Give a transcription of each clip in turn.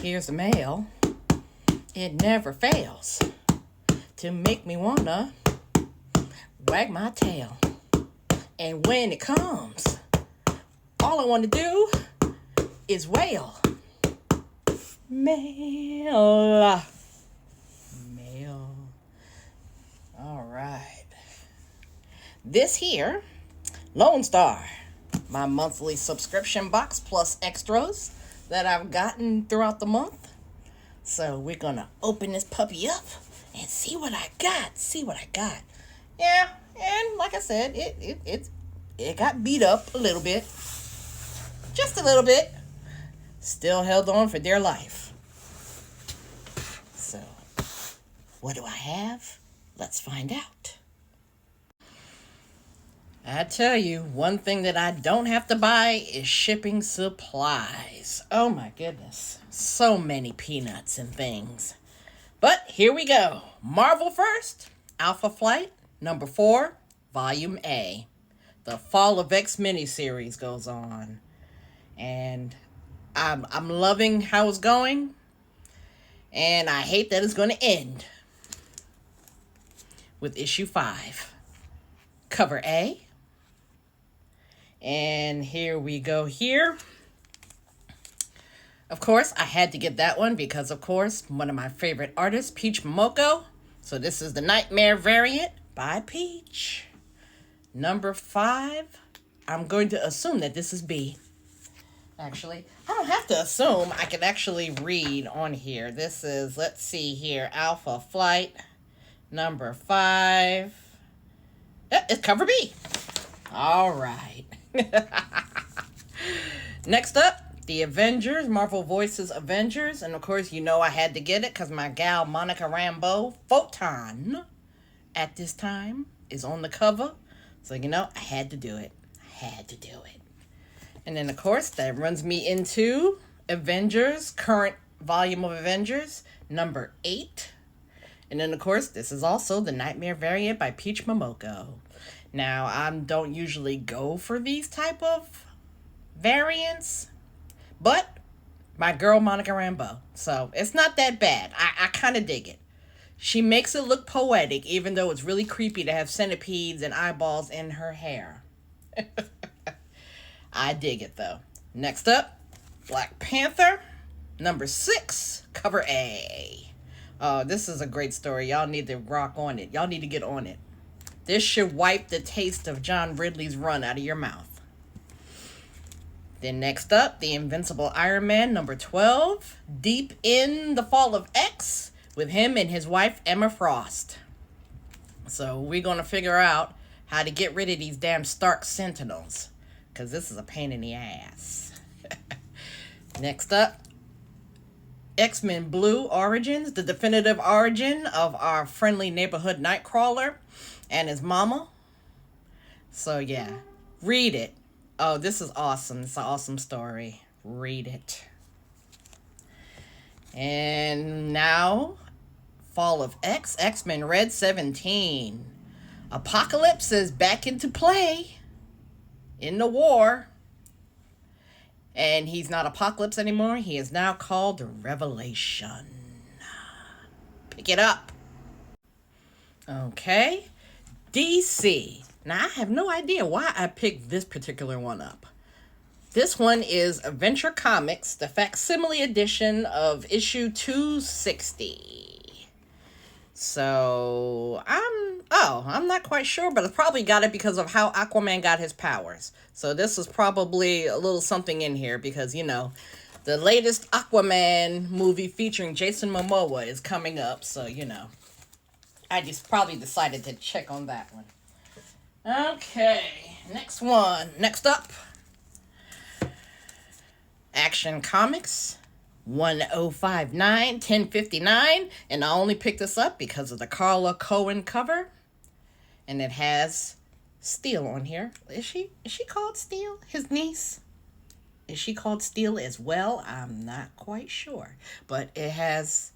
Here's the mail. It never fails to make me wanna wag my tail. And when it comes, all I want to do is wail. Mail. Mail. All right. This here, Lone Star, my monthly subscription box plus extras that I've gotten throughout the month. So we're going to open this puppy up and see what I got. Yeah, and like I said, it got beat up a little bit. Just a little bit. Still held on for dear life. So, what do I have? Let's find out. I tell you, one thing that I don't have to buy is shipping supplies. Oh my goodness. So many peanuts and things. But here we go. Marvel first. Alpha Flight, number 4, Volume A. The Fall of X miniseries goes on. And I'm loving how it's going. And I hate that it's going to end with issue 5. Cover A. And here we go here. Of course, I had to get that one because, of course, one of my favorite artists, Peach Momoko. So this is the Nightmare variant by Peach. Number 5. I'm going to assume that this is B. Actually, I don't have to assume. I can actually read on here. This is, let's see here, Alpha Flight, number 5. Yeah, it's cover B. All right. Next up, the Avengers, Marvel Voices Avengers. And of course, you know I had to get it because my gal Monica Rambeau, Photon, at this time is on the cover. So, you know, I had to do it. And then, of course, that runs me into Avengers, current volume of Avengers, number 8. And then, of course, this is also the Nightmare variant by Peach Momoko. Now, I don't usually go for these type of variants, but my girl Monica Rambeau. So, it's not that bad. I kind of dig it. She makes it look poetic, even though it's really creepy to have centipedes and eyeballs in her hair. I dig it, though. Next up, Black Panther, number 6, cover A. Oh, this is a great story. Y'all need to rock on it. Y'all need to get on it. This should wipe the taste of John Ridley's run out of your mouth. Then next up, The Invincible Iron Man, number 12, deep in the Fall of X, with him and his wife, Emma Frost. So we're going to figure out how to get rid of these damn Stark Sentinels, because this is a pain in the ass. Next up, X-Men Blue Origins, the definitive origin of our friendly neighborhood Nightcrawler and his mama. So yeah, read it. Oh, this is awesome. It's an awesome story. Read it. And now, Fall of X, X-Men Red 17. Apocalypse is back into play in the war. And he's not Apocalypse anymore. He is now called Revelation. Pick it up. Okay. DC. Now, I have no idea why I picked this particular one up. This one is Adventure Comics, the facsimile edition of issue 260. So, I'm not quite sure, but I probably got it because of how Aquaman got his powers. So this is probably a little something in here because, you know, the latest Aquaman movie featuring Jason Momoa is coming up. So, you know, I just probably decided to check on that one. Okay, next up. Action Comics 1059, 1059. And I only picked this up because of the Carla Cohen cover. And it has Steel on here. Is she called Steel? His niece? Is she called Steel as well? I'm not quite sure. But it has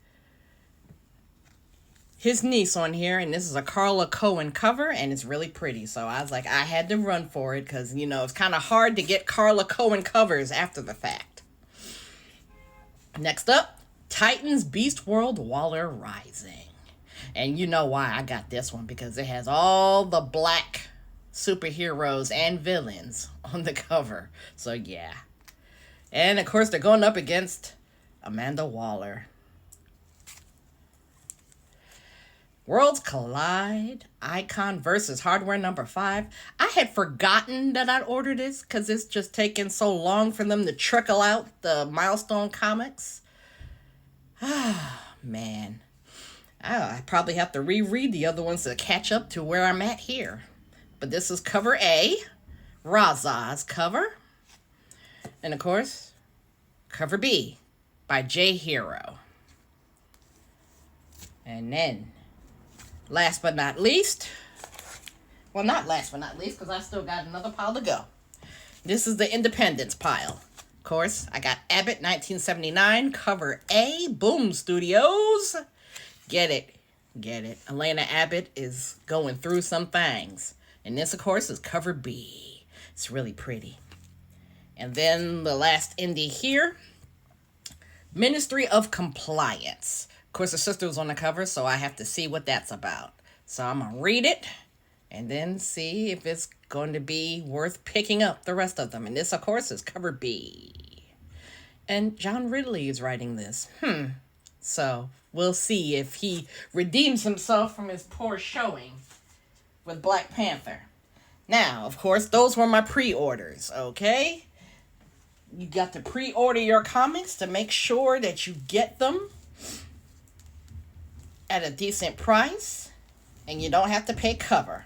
his niece on here, and this is a Carla Cohen cover, and it's really pretty. So I was like, I had to run for it because, you know, it's kind of hard to get Carla Cohen covers after the fact. Next up, Titans Beast World Waller Rising. And you know why I got this one, because it has all the black superheroes and villains on the cover. So yeah. And of course they're going up against Amanda Waller. Worlds Collide, Icon versus Hardware number 5. I had forgotten that I'd ordered this because it's just taking so long for them to trickle out the Milestone comics. Ah, man. I probably have to reread the other ones to catch up to where I'm at here. But this is cover A, Raza's cover. And of course, cover B by J Hero. And then, last but not least, well, not last but not least, because I still got another pile to go. This is the Independence pile. Of course, I got Abbott 1979, cover A, Boom Studios. Get it. Get it. Elena Abbott is going through some things. And this, of course, is cover B. It's really pretty. And then the last indie here, Ministry of Compliance. Of course, the sister was on the cover, so I have to see what that's about. So I'm going to read it and then see if it's going to be worth picking up the rest of them. And this, of course, is cover B. And John Ridley is writing this. So we'll see if he redeems himself from his poor showing with Black Panther. Now, of course, those were my pre-orders, okay? You got to pre-order your comics to make sure that you get them at a decent price and you don't have to pay cover.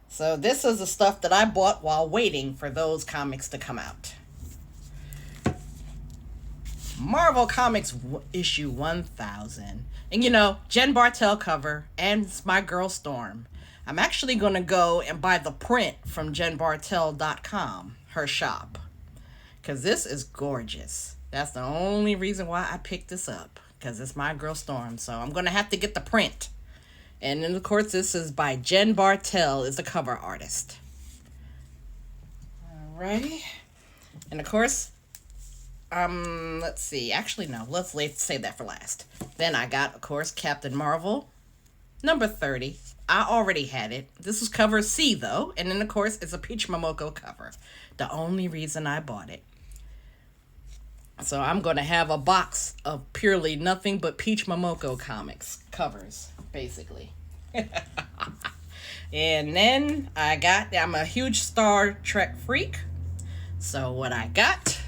So this is the stuff that I bought while waiting for those comics to come out. Marvel Comics issue 1000. And you know, Jen Bartel cover and My Girl Storm. I'm actually going to go and buy the print from jenbartel.com, her shop. Because this is gorgeous. That's the only reason why I picked this up. Because it's My Girl Storm. So I'm going to have to get the print. And then, of course, this is by Jen Bartel, is the cover artist. Alrighty. And, of course, let's see. Actually, no. Let's save that for last. Then I got, of course, Captain Marvel, number 30. I already had it. This was cover C, though. And then, of course, it's a Peach Momoko cover. The only reason I bought it. So I'm going to have a box of purely nothing but Peach Momoko comics covers, basically. And then I'm a huge Star Trek freak. So what I got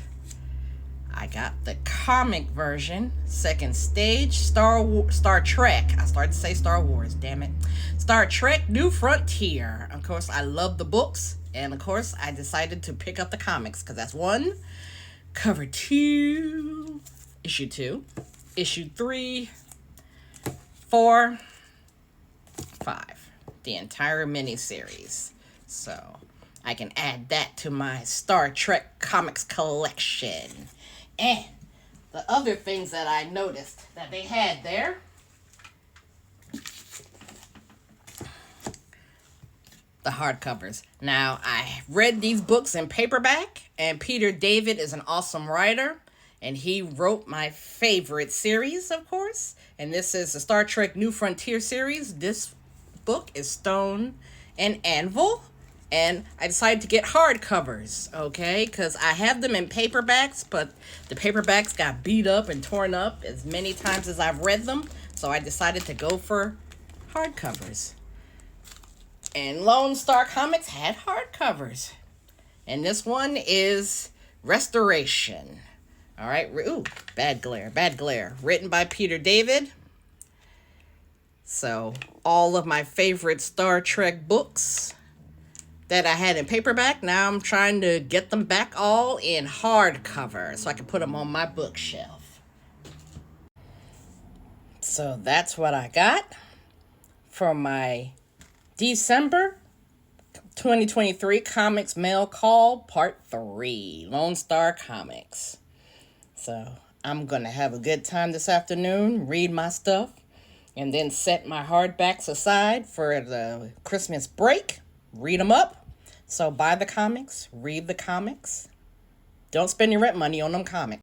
the comic version, second stage, Star Trek. I started to say Star Wars, damn it. Star Trek New Frontier. Of course, I love the books. And of course, I decided to pick up the comics because that's 1, cover 2, issue 2, issue 3, 4, 5. The entire miniseries. So I can add that to my Star Trek comics collection. And the other things that I noticed that they had there, the hardcovers. Now, I read these books in paperback, and Peter David is an awesome writer, and he wrote my favorite series, of course, and this is the Star Trek New Frontier series. This book is Stone and Anvil, and I decided to get hardcovers, okay, because I have them in paperbacks, but the paperbacks got beat up and torn up as many times as I've read them, so I decided to go for hardcovers. And Lone Star Comics had hardcovers. And this one is Restoration. All right. Ooh, Bad Glare. Written by Peter David. So, all of my favorite Star Trek books that I had in paperback, now I'm trying to get them back all in hardcover so I can put them on my bookshelf. So, that's what I got for my December 2023 Comics Mail Call Part 3, Lone Star Comics. So I'm going to have a good time this afternoon, read my stuff, and then set my hardbacks aside for the Christmas break, read them up. So buy the comics, read the comics. Don't spend your rent money on them comics.